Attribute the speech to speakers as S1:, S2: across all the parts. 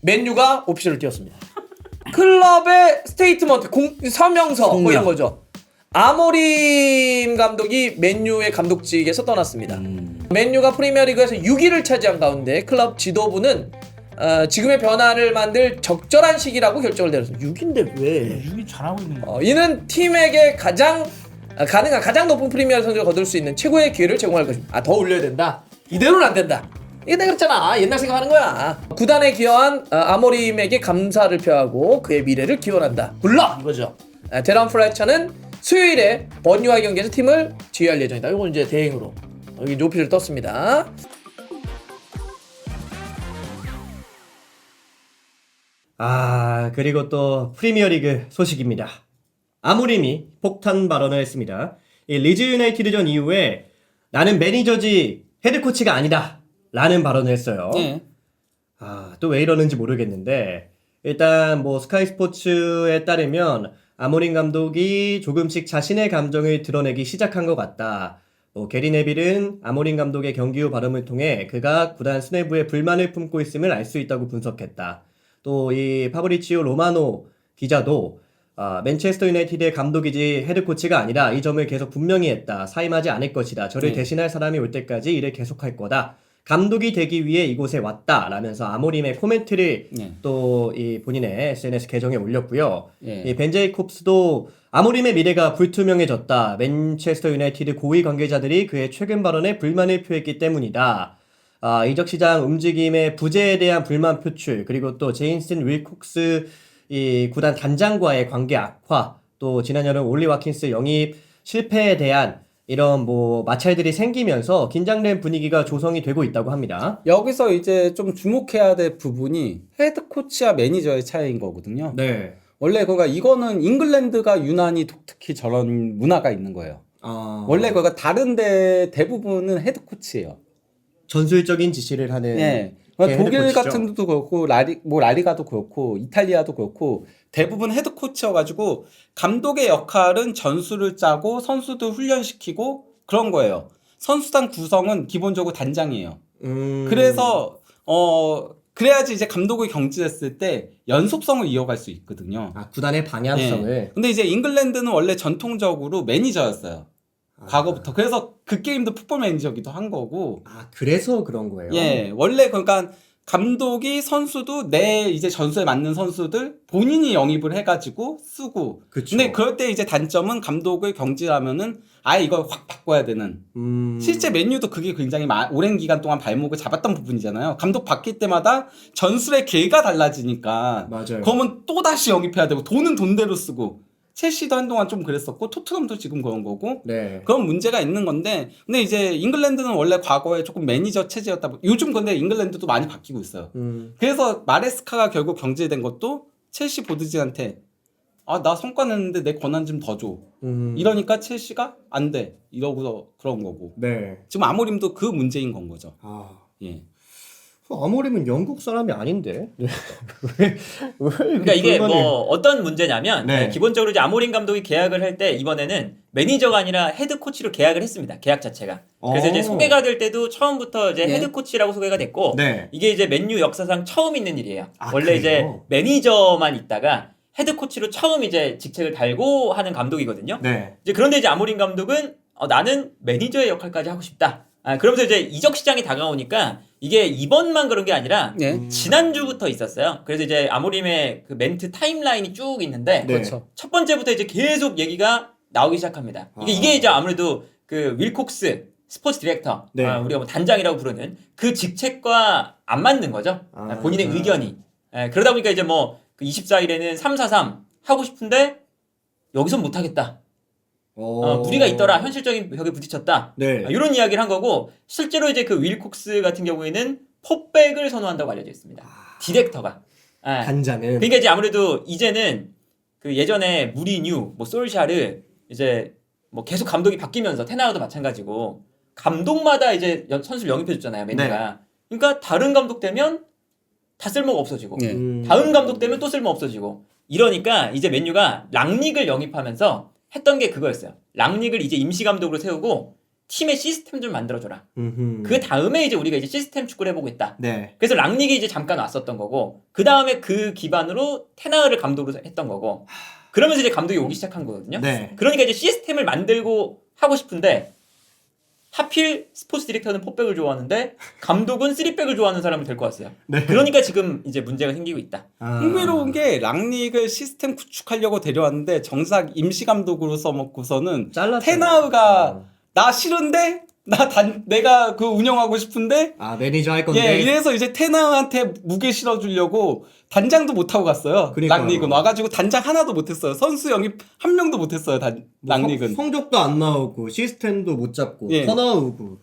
S1: 맨유가 오피셜을 띄웠습니다. 클럽의 스테이트먼트, 서명서 뭐 이런 거죠. 아모림 감독이 맨유의 감독직에서 떠났습니다. 맨유가 프리미어리그에서 6위를 차지한 가운데 클럽 지도부는 지금의 변화를 만들 적절한 시기라고 결정을 내렸습니다. 6위인데 왜?
S2: 6위 잘하고 있는 거.
S1: 이는 팀에게 가능한 가장 높은 프리미어 성적을 거둘 수 있는 최고의 기회를 제공할 것입니다. 더 올려야 된다. 이대로는 안 된다. 이게 내가 그랬잖아. 옛날 생각하는 거야. 구단에 기여한 아모림에게 감사를 표하고 그의 미래를 기원한다. 물론 이거죠. 데런 플래처는 수요일에 번유와 경기에서 팀을 지휘할 예정이다. 이건 이제 대행으로 여기 노피를 떴습니다.
S3: 그리고 또 프리미어리그 소식입니다. 아모림이 폭탄 발언을 했습니다. 이 리즈 유나이티드전 이후에 나는 매니저지 헤드코치가 아니다 라는 발언을 했어요.
S2: 네.
S3: 또 왜 이러는지 모르겠는데 일단 뭐 스카이 스포츠에 따르면 아모림 감독이 조금씩 자신의 감정을 드러내기 시작한 것 같다. 게리 네빌은 아모림 감독의 경기 후 발언을 통해 그가 구단 수뇌부에 불만을 품고 있음을 알 수 있다고 분석했다. 또 이 파브리치오 로마노 기자도 맨체스터 유나이티드의 감독이지 헤드코치가 아니라 이 점을 계속 분명히 했다. 사임하지 않을 것이다. 저를 대신할 사람이 올 때까지 일을 계속할 거다. 감독이 되기 위해 이곳에 왔다. 라면서 아모림의 코멘트를 또 이 본인의 SNS 계정에 올렸고요. 이 벤 제이콥스도 아모림의 미래가 불투명해졌다. 맨체스터 유나이티드 고위 관계자들이 그의 최근 발언에 불만을 표했기 때문이다. 이적 시장 움직임의 부재에 대한 불만 표출, 그리고 또 제인슨 윌콕스 이 구단 단장과의 관계 악화, 또 지난 여름 올리 와킨스 영입 실패에 대한 이런 뭐 마찰들이 생기면서 긴장된 분위기가 조성이 되고 있다고 합니다.
S4: 여기서 이제 좀 주목해야 될 부분이 헤드 코치와 매니저의 차이인 거거든요.
S3: 네.
S4: 원래 그가 이거는 잉글랜드가 유난히 독특히 저런 문화가 있는 거예요. 원래 그가 다른데 대부분은 헤드 코치예요.
S3: 전술적인 지시를 하는.
S4: 예.
S3: 게
S4: 독일
S3: 헤드코치죠.
S4: 같은 데도 그렇고 라리가도 그렇고 이탈리아도 그렇고 대부분 헤드 코치여가지고 감독의 역할은 전술을 짜고 선수들 훈련시키고 그런 거예요. 선수단 구성은 기본적으로 단장이에요. 그래서 그래야지 이제 감독을 경질했을 때 연속성을 이어갈 수 있거든요.
S3: 구단의 방향성을.
S4: 예. 근데 이제 잉글랜드는 원래 전통적으로 매니저였어요. 과거부터. 그래서 그 게임도 풋볼 매니저기도 한 거고.
S3: 그래서 그런 거예요.
S4: 예, 원래 그러니까 감독이 선수도 내 이제 전술에 맞는 선수들 본인이 영입을 해가지고 쓰고.
S3: 그쵸.
S4: 근데 그럴 때 이제 단점은 감독을 경질하면은 아예 이걸 확 바꿔야 되는. 실제 맨유도 그게 굉장히 오랜 기간 동안 발목을 잡았던 부분이잖아요. 감독 바뀔 때마다 전술의 길가 달라지니까.
S3: 맞아요.
S4: 그러면 또 다시 영입해야 되고 돈은 돈대로 쓰고. 첼시도 한동안 좀 그랬었고 토트넘도 지금 그런 거고.
S3: 네.
S4: 그런 문제가 있는 건데 근데 이제 잉글랜드는 원래 과거에 조금 매니저 체제였다. 요즘 근데 잉글랜드도 많이 바뀌고 있어요. 그래서 마레스카가 결국 경질된 것도 첼시 보드진한테 나 성과 냈는데 내 권한 좀 더 줘. 이러니까 첼시가 안 돼. 이러고서 그런 거고.
S3: 네.
S4: 지금 아모림도 그 문제인 건 거죠. 예.
S3: 아모림은 영국 사람이 아닌데.
S5: 그러니까 이게 뭐 어떤 문제냐면
S3: 네.
S5: 기본적으로 이제 아모림 감독이 계약을 할 때 이번에는 매니저가 아니라 헤드 코치로 계약을 했습니다. 계약 자체가. 그래서 이제 소개가 될 때도 처음부터 이제 헤드 코치라고 소개가 됐고
S3: 네.
S5: 이게 이제 맨유 역사상 처음 있는 일이에요. 원래
S3: 그래요?
S5: 이제 매니저만 있다가 헤드 코치로 처음 이제 직책을 달고 하는 감독이거든요.
S3: 네.
S5: 이제 그런데 이제 아모림 감독은 나는 매니저의 역할까지 하고 싶다. 그러면서 이제 이적 시장이 다가오니까 이게 이번만 그런 게 아니라 지난주부터 있었어요. 그래서 이제 아모림의 그 멘트 타임라인이 쭉 있는데
S4: 그렇죠.
S5: 첫 번째부터 이제 계속 얘기가 나오기 시작합니다. 이게 이제 아무래도 그 윌콕스 스포츠 디렉터,
S3: 네.
S5: 우리가 뭐 단장이라고 부르는 그 직책과 안 맞는 거죠. 본인의 의견이. 그러다 보니까 이제 뭐 그 24일에는 3-4-3 하고 싶은데 여기선 못 하겠다. 무리가 있더라. 현실적인 벽에 부딪혔다.
S3: 네.
S5: 이런 이야기를 한 거고 실제로 이제 그 윌콕스 같은 경우에는 포백을 선호한다고 알려져 있습니다. 디렉터가.
S3: 단장은.
S5: 그러니까 이제 아무래도 이제는 그 예전에 무리뉴, 뭐 솔샤르 이제 뭐 계속 감독이 바뀌면서 테나우도 마찬가지고 감독마다 이제 선수를 영입해줬잖아요. 맨유가. 그러니까 다른 감독 되면 다 쓸모가 없어지고 다음 감독 되면 또 쓸모 없어지고 이러니까 이제 맨유가 랑닉을 영입하면서 했던 게 그거였어요. 랑닉을 이제 임시 감독으로 세우고 팀의 시스템 좀 만들어줘라.
S3: 음흠.
S5: 그 다음에 이제 우리가 이제 시스템 축구를 해보고 있다.
S3: 네.
S5: 그래서 랑닉이 이제 잠깐 왔었던 거고 그 다음에 그 기반으로 테나흐를 감독으로 했던 거고 그러면서 이제 감독이 오기 시작한 거거든요.
S3: 네.
S5: 그러니까 이제 시스템을 만들고 하고 싶은데 하필 스포츠 디렉터는 4백을 좋아하는데 감독은 3백을 좋아하는 사람을 데리고 왔어요.
S3: 네.
S5: 그러니까 지금 이제 문제가 생기고 있다.
S3: 아.
S4: 흥미로운 게 랑닉을 시스템 구축하려고 데려왔는데 정작 임시 감독으로 써먹고서는
S3: 잘랐죠.
S4: 테나흐가 나 싫은데 내가 그 운영하고 싶은데
S3: 아 매니저 할 건데.
S4: 예, 이래서 이제 테나흐한테 무게 실어주려고 단장도 못 하고 갔어요.
S3: 그러니까요.
S4: 랑닉은 와가지고 단장 하나도 못했어요. 선수 영입 한 명도 못했어요.
S3: 뭐
S4: 랑닉은.
S3: 성적도 안 나오고 시스템도 못 잡고
S4: 예.
S3: 터 나오고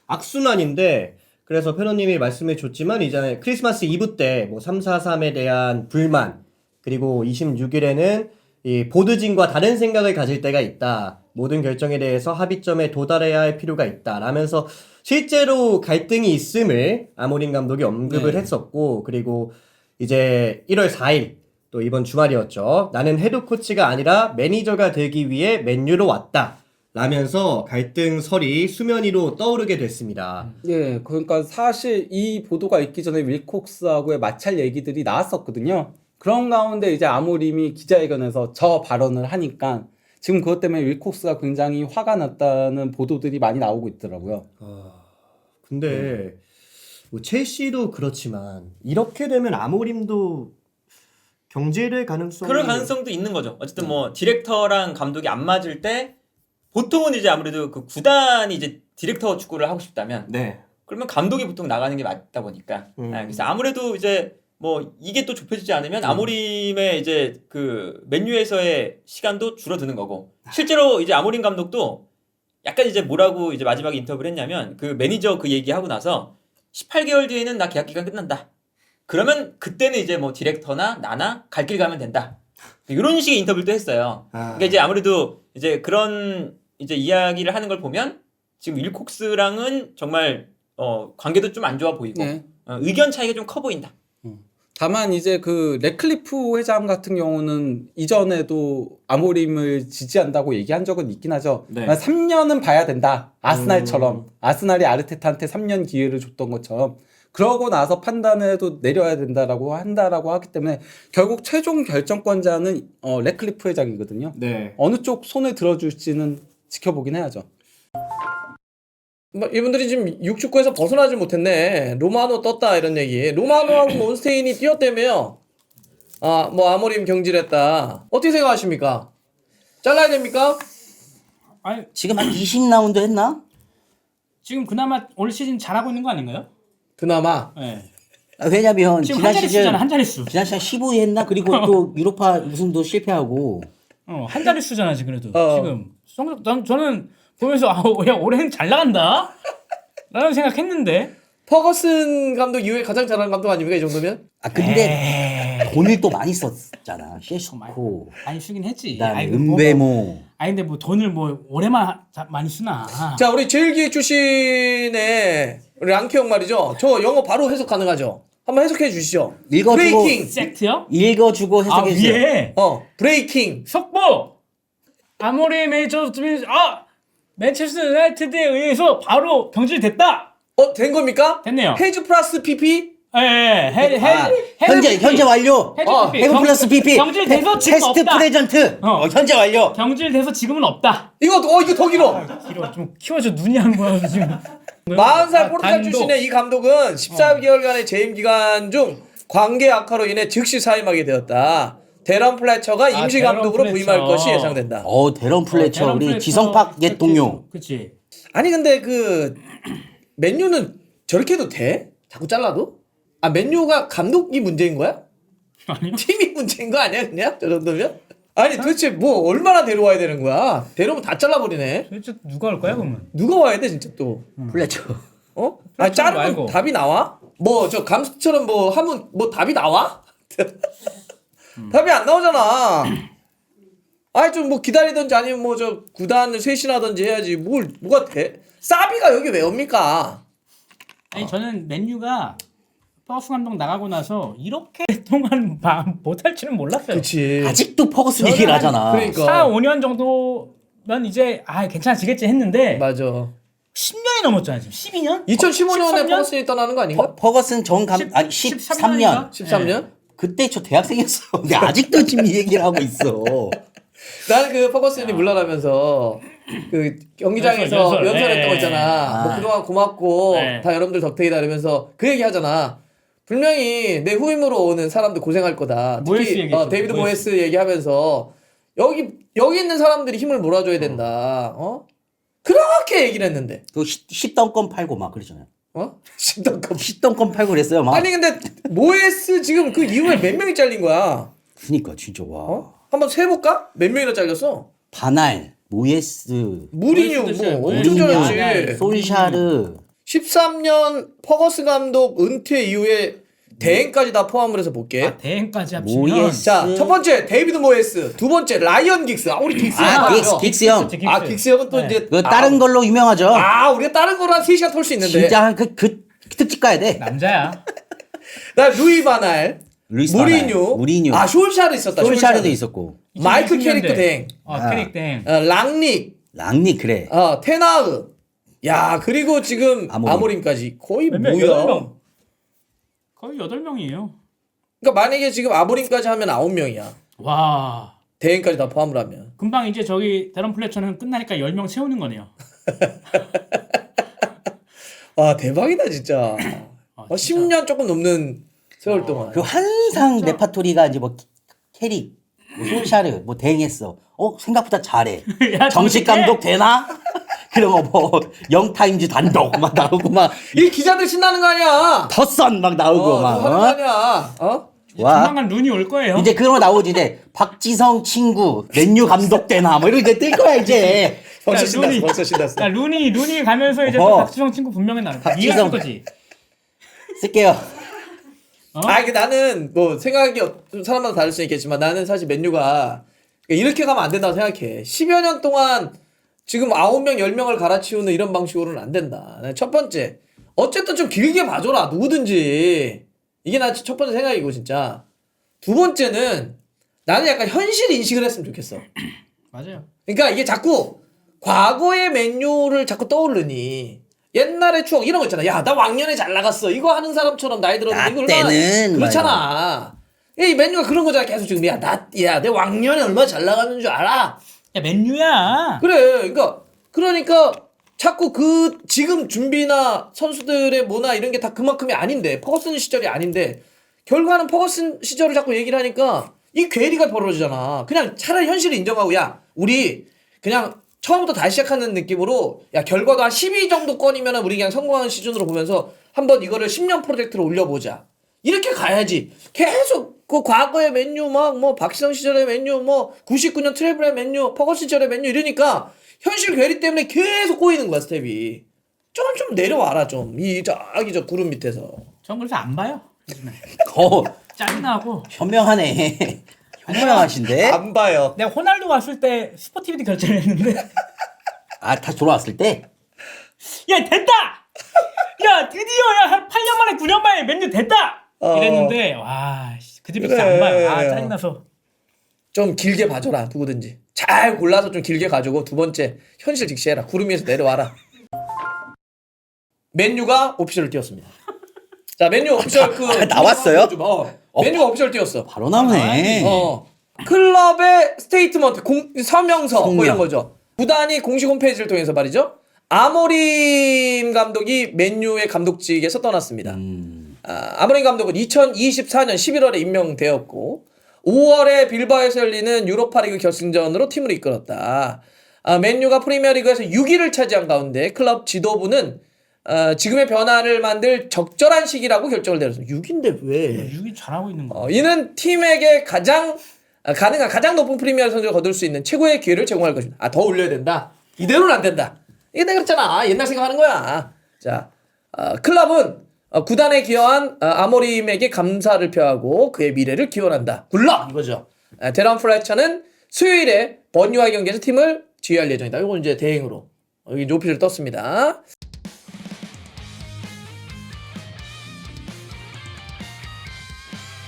S3: 악순환인데 그래서 페노님이 말씀해 줬지만 이제 크리스마스 이브 때 뭐 343에 대한 불만 그리고 26일에는 이 보드진과 다른 생각을 가질 때가 있다. 모든 결정에 대해서 합의점에 도달해야 할 필요가 있다. 라면서 실제로 갈등이 있음을 아모린 감독이 언급을
S4: 네.
S3: 했었고 그리고 이제 1월 4일 또 이번 주말이었죠. 나는 헤드코치가 아니라 매니저가 되기 위해 맨유로 왔다. 라면서 갈등설이 수면 위로 떠오르게 됐습니다.
S4: 예, 그러니까 사실 이 보도가 있기 전에 윌콕스하고의 마찰 얘기들이 나왔었거든요. 그런 가운데 이제 아모림이 기자회견에서 저 발언을 하니까 지금 그것 때문에 윌콕스가 굉장히 화가 났다는 보도들이 많이 나오고 있더라고요.
S3: 근데 뭐 첼시도 그렇지만 이렇게 되면 아모림도 경질의 가능성이
S5: 그럴 가능성도 있는 거죠. 어쨌든 뭐 디렉터랑 감독이 안 맞을 때 보통은 이제 아무래도 그 구단이 이제 디렉터 축구를 하고 싶다면
S3: 네.
S5: 그러면 감독이 보통 나가는 게 맞다 보니까 그래서 아무래도 이제 뭐 이게 또 좁혀지지 않으면 아모림의 이제 그 맨유에서의 시간도 줄어드는 거고 실제로 이제 아모림 감독도 약간 이제 뭐라고 이제 마지막에 인터뷰를 했냐면 그 매니저 그 얘기하고 나서 18개월 뒤에는 나 계약 기간 끝난다. 그러면 그때는 이제 뭐 디렉터나 나나 갈 길 가면 된다. 이런 식의 인터뷰도 했어요. 그러니까 이제 아무래도 이제 그런 이제 이야기를 하는 걸 보면 지금 윌콕스랑은 정말 관계도 좀 안 좋아 보이고
S4: 네.
S5: 의견 차이가 좀 커 보인다.
S4: 다만 이제 그 레클리프 회장 같은 경우는 이전에도 아모림을 지지한다고 얘기한 적은 있긴 하죠.
S3: 네.
S4: 3년은 봐야 된다. 아스날처럼. 아스날이 아르테타한테 3년 기회를 줬던 것처럼. 그러고 나서 판단을 해도 내려야 된다라고 한다라고 하기 때문에 결국 최종 결정권자는 레클리프 회장이거든요.
S3: 네.
S4: 어느 쪽 손에 들어줄지는 지켜보긴 해야죠.
S1: 뭐 이분들이 지금 육축구에서 벗어나지 못했네. 로마노 떴다 이런 얘기. 로마노하고 몬스테인이 뛰었다며요. 아, 뭐 아모림 경질했다. 어떻게 생각하십니까? 잘라야 됩니까?
S2: 아니
S6: 지금 한 20라운드 했나?
S2: 지금 그나마 올 시즌 잘하고 있는 거 아닌가요?
S1: 그나마.
S2: 네.
S6: 왜냐면
S2: 지금
S6: 지난
S2: 한
S6: 시즌
S2: 자릿수잖아, 한 자릿수.
S6: 지난 시즌 15위 했나? 그리고 또 유로파 우승도 실패하고
S2: 한 자릿수잖아 지금 그래도.
S1: 어.
S2: 지금 저는 보면서 야 올해는 잘 나간다. 라는 생각했는데.
S1: 퍼거슨 감독 이후에 가장 잘하는 감독 아닙니까 이 정도면?
S6: 아 근데 돈을 또 많이 썼잖아. 셰스코
S2: 많이 쓰긴 했지.
S6: 그다음에
S2: 아이고,
S6: 은베모
S2: 아니 근데 뭐 돈을 뭐 올해만 많이 쓰나.
S1: 자, 우리 제일기획 출신의 우리 랑키 형 말이죠. 저 영어 바로 해석 가능하죠? 한번 해석해 주시죠.
S6: 읽어주고
S1: 브레이킹.
S2: 섹트요?
S6: 읽어주고 해석해 주세요.
S2: 위에
S1: 브레이킹.
S2: 속보. 아모리 메이저 맨체스터 유나이티드에 의해서 바로 경질됐다.
S1: 된 겁니까?
S2: 됐네요.
S1: 헤즈 플러스 PP?
S2: 예.
S6: 현재 완료. 해브 플러스 PP.
S2: 경질돼서 지금
S6: 테스트
S2: 없다.
S6: 프레젠트. 현재 완료.
S2: 경질돼서 지금은 없다.
S1: 이거 더 길어.
S2: 길어 좀 키워줘 눈이 안 보여 지금.
S1: 40살 포르투갈
S2: 단독.
S1: 출신의 이 감독은 14개월간의 재임 기간 중 관계 악화로 인해 즉시 사임하게 되었다. 데런 플래처가 임시
S2: 데런
S1: 감독으로
S2: 플래처.
S1: 부임할 것이 예상된다.
S6: 데런 플래처
S2: 데런
S6: 우리
S2: 플래처.
S6: 지성팍 옛 동료.
S2: 그치.
S1: 아니 근데 그 맨유는 저렇게 해도 돼? 자꾸 잘라도? 아 맨유가 감독이 문제인 거야?
S2: 아니요.
S1: 팀이 문제인 거 아니야 그냥? 저 정도면? 아니 도대체 뭐 얼마나 데려와야 되는 거야? 데려오면 다 잘라버리네.
S2: 도대체 누가 할 거야 그러면?
S1: 누가 와야 돼 진짜 또?
S6: 플래처.
S1: 아 자르면
S2: 말고.
S1: 답이 나와? 뭐 저 감스처럼 뭐 하면 뭐 답이 나와? 답이 안 나오잖아. 아니 좀 뭐 기다리든지 아니면 뭐 저 구단을 쇄신하든지 해야지 뭐가 돼? 사비가 여기 왜 옵니까?
S2: 아니 저는 맨유가 퍼스 감독 나가고 나서 이렇게 동안 못할 줄은 몰랐어요.
S1: 그렇지.
S6: 아직도 퍼거슨 얘기를 하잖아.
S1: 그러니까.
S2: 4, 5년 정도 난 이제 괜찮아지겠지 했는데
S1: 맞아.
S2: 10년이 넘었잖아 지금. 12년?
S1: 2015년에
S2: 13년?
S1: 퍼거슨이 떠나는 거 아닌가?
S6: 퍼거슨 아니 13년.
S1: 13년?
S6: 그때 저 대학생이었어. 근데 아직도 지금 이 얘기를 하고 있어.
S1: 나는 그 퍼거슨이 물러나면서 그 경기장에서
S2: 연설.
S1: 연설했던 거 있잖아.
S6: 아.
S1: 뭐 그동안 고맙고
S2: 네.
S1: 다 여러분들 덕택이다 이러면서 그 얘기 하잖아. 분명히 내 후임으로 오는 사람들 고생할 거다.
S2: 모에스
S1: 특히
S2: 얘기했죠,
S1: 데이비드
S2: 모에스.
S1: 모에스 얘기하면서 여기 있는 사람들이 힘을 몰아줘야 된다. 그렇게 얘기를 했는데.
S6: 그 10덩건 팔고 막 그러잖아요.
S1: 신동급.
S6: 10덩건 팔고 그랬어요. 막.
S1: 아니 근데 모에스 지금 그 이후에 몇 명이 잘린 거야?
S6: 그니까 진짜 와.
S1: 한번 세볼까? 몇 명이나 잘렸어?
S6: 바날, 모예스,
S1: 무리뉴
S2: 모에스도
S1: 뭐
S2: 있어요.
S1: 엄청
S6: 무리뉴,
S1: 잘했지.
S6: 솔샤르.
S1: 13년 퍼거스 감독 은퇴 이후에 대행까지 다 포함을 해서 볼게.
S2: 대행까지 합치면
S6: 모예스.
S1: 자, 첫 번째 데이비드 모에스, 두 번째 라이언 긱스. 우리 긱스 형 맞죠?
S6: 긱스 형.
S1: 긱스 형은 또
S2: 네.
S1: 이제
S6: 그 다른 걸로 유명하죠.
S1: 우리가 다른 거로 한 3시간 털 수 있는데.
S6: 진짜 그 특집 가야 돼.
S2: 남자야.
S1: 나 루이 바날,
S6: 루이스
S1: 무리뉴,
S6: 무리뉴.
S1: 숄샤르 있었다.
S6: 솔샤르도 있었고.
S1: 마이클
S2: 2020년대.
S1: 캐리크 대행,
S2: 캐릭 대행.
S1: 랑닉,
S6: 랑니 그래.
S1: 테나흐. 야, 그리고 지금
S6: 아모림.
S1: 아모림까지 거의
S2: 몇 명?
S1: 뭐야?
S2: 8명. 거의 8명이에요.
S1: 그러니까 만약에 지금 아모림까지 하면 9명이야.
S2: 와.
S1: 대행까지 다 포함을 하면.
S2: 금방 이제 저기 데런 플래처는 끝나니까 10명 채우는 거네요.
S1: 와, 대박이다 진짜.
S2: 진짜.
S1: 10년 조금 넘는 세월 동안.
S6: 그 항상 레파토리가 이제 뭐 캐릭, 뭐 솔샤르 뭐 대행했어. 생각보다 잘해.
S2: 야,
S6: 정식 감독 되나? 그런 거 뭐 영타임즈 단독 막 나오고 막
S1: 이 기자들 신나는 거 아니야?
S6: 더선 막 나오고 막.
S1: 하는 거 아니야?
S6: 와.
S2: 조만간 룬이 올 거예요.
S6: 이제 그런 거 나오지 이제 박지성 친구 맨유 감독 되나 뭐 이런 게 뜰 거야 이제.
S1: 벌써
S2: 야,
S1: 신났어.
S2: 룬이-
S1: 벌써 신났어.
S2: 야, 룬이 가면서 이제
S6: 어허.
S2: 또 박지성 친구 분명히 나올 거야.
S6: 박지성.
S2: 이해할 거지.
S6: 쓸게요.
S1: 이게 나는 뭐 생각이 좀 사람마다 다를 수 있겠지만 나는 사실 맨유가 이렇게 가면 안 된다고 생각해. 10여 년 동안 지금 9명, 10명을 갈아치우는 이런 방식으로는 안 된다. 첫 번째, 어쨌든 좀 길게 봐줘라. 누구든지. 이게 나 첫 번째 생각이고 진짜. 두 번째는 나는 약간 현실 인식을 했으면 좋겠어.
S2: 맞아요.
S1: 그러니까 이게 자꾸 과거의 맨유를 자꾸 떠오르니 옛날의 추억 이런 거 있잖아. 야, 나 왕년에 잘 나갔어. 이거 하는 사람처럼 나이 들었는데
S6: 나
S1: 이거 얼마나
S6: 때는
S1: 그렇잖아. 이 맨유가 그런 거잖아. 계속 지금 내 왕년에 얼마나 잘 나갔는 줄 알아?
S2: 야, 맨유야.
S1: 그래. 그러니까 자꾸 그 지금 준비나 선수들의 뭐나 이런 게 다 그만큼이 아닌데 퍼거슨 시절이 아닌데 결과는 퍼거슨 시절을 자꾸 얘기를 하니까 이 괴리가 벌어지잖아. 그냥 차라리 현실을 인정하고 야, 우리 그냥 처음부터 다시 시작하는 느낌으로 야, 결과도 한 12 정도 건이면 우리 그냥 성공하는 시즌으로 보면서 한번 이거를 10년 프로젝트로 올려보자. 이렇게 가야지. 계속 그 과거의 맨유 막 뭐 박지성 시절의 맨유 뭐 99년 트래블의 맨유 퍼거슨 시절의 맨유 이러니까 현실 괴리 때문에 계속 꼬이는 거야 스텝이. 좀 내려와라 좀. 저기 저 구름 밑에서.
S2: 전 그래서 안 봐요. 요즘에. 짜증나고.
S6: 현명하네. 현명하신데.
S1: 안 봐요.
S2: 내가 호날두 왔을 때 스포티비티 결제를 했는데
S6: 다시 돌아왔을 때.
S2: 야, 됐다! 야, 드디어 한 8년 만에 9년 만에 맨유 됐다! 이랬는데 와, 그 집에 진짜 안 봐요. 짜증나서.
S1: 좀 길게 봐줘라 누구든지. 잘 골라서 좀 길게 가지고 두 번째 현실 직시해라. 구름 위에서 내려와라. 맨유가 오피셜을 띄웠습니다. 자, 맨유 오피셜
S6: 나왔어요?
S1: 맨유가 오피셜 띄웠어.
S6: 바로 나오네.
S1: 클럽의 스테이트먼트 서명서 뭐
S6: 성명.
S1: 이런 거죠. 구단이 공식 홈페이지를 통해서 말이죠. 아모림 감독이 맨유의 감독직에서 떠났습니다. 아모림 감독은 2024년 11월에 임명되었고 5월에 빌바오에서 열리는 유로파리그 결승전으로 팀을 이끌었다. 맨유가 프리미어리그에서 6위를 차지한 가운데 클럽 지도부는 지금의 변화를 만들 적절한 시기라고 결정을 내렸습니다. 6위인데 왜?
S2: 6위 잘하고 있는 거.
S1: 이는 팀에게 가능한 가장 높은 프리미어 성적을 거둘 수 있는 최고의 기회를 제공할 것입니다. 더 올려야 된다. 이대로는 안 된다. 이게 내가 그랬잖아. 옛날 생각하는 거야. 자, 클럽은 구단에 기여한 아모림에게 감사를 표하고 그의 미래를 기원한다. 굴러! 이거죠. 데런 플래처는 수요일에 번유와 경기에서 팀을 지휘할 예정이다. 이건 이제 대행으로 여기 오피셜 떴습니다.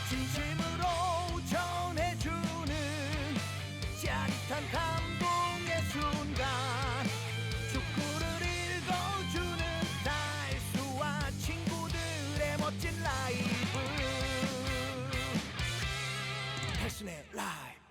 S7: 진심으로 전해주는 짜릿한 감동의 순간 자신의 라이브